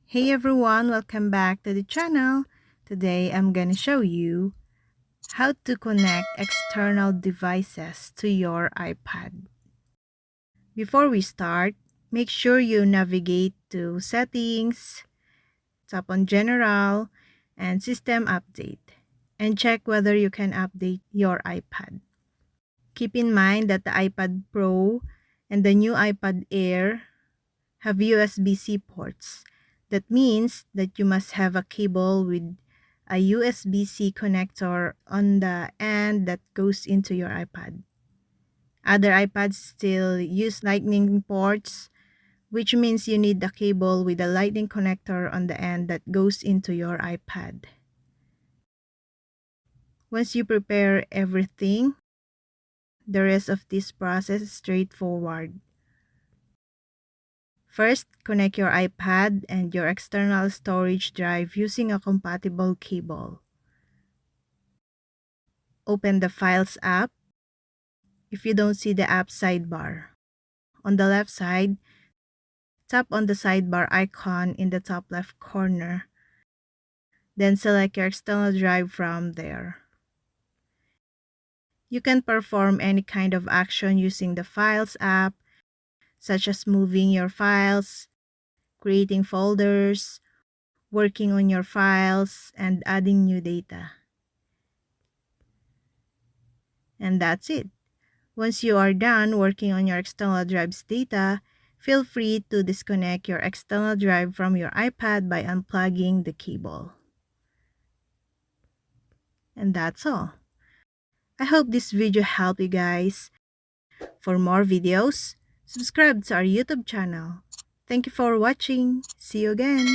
Hey everyone, welcome back to the channel. Today I'm gonna show you how to connect external devices to your iPad. Before we start, make sure you navigate to Settings, tap on General, and System Update, and check whether you can update your iPad. Keep in mind that the iPad Pro and the new iPad Air have USB-C ports. That means that you must have a cable with a USB-C connector on the end that goes into your iPad. Other iPads still use Lightning ports, which means you need a cable with a Lightning connector on the end that goes into your iPad. Once you prepare everything, the rest of this process is straightforward. First, connect your iPad and your external storage drive using a compatible cable. Open the Files app if you don't see the app sidebar. On the left side, tap on the sidebar icon in the top left corner. Then select your external drive from there. You can perform any kind of action using the Files app, such as moving your files, creating folders, working on your files, and adding new data. And that's it. Once you are done working on your external drive's data, feel free to disconnect your external drive from your iPad by unplugging the cable. And that's all. I hope this video helped you guys. For more videos, subscribe to our YouTube channel. Thank you for watching. See you again.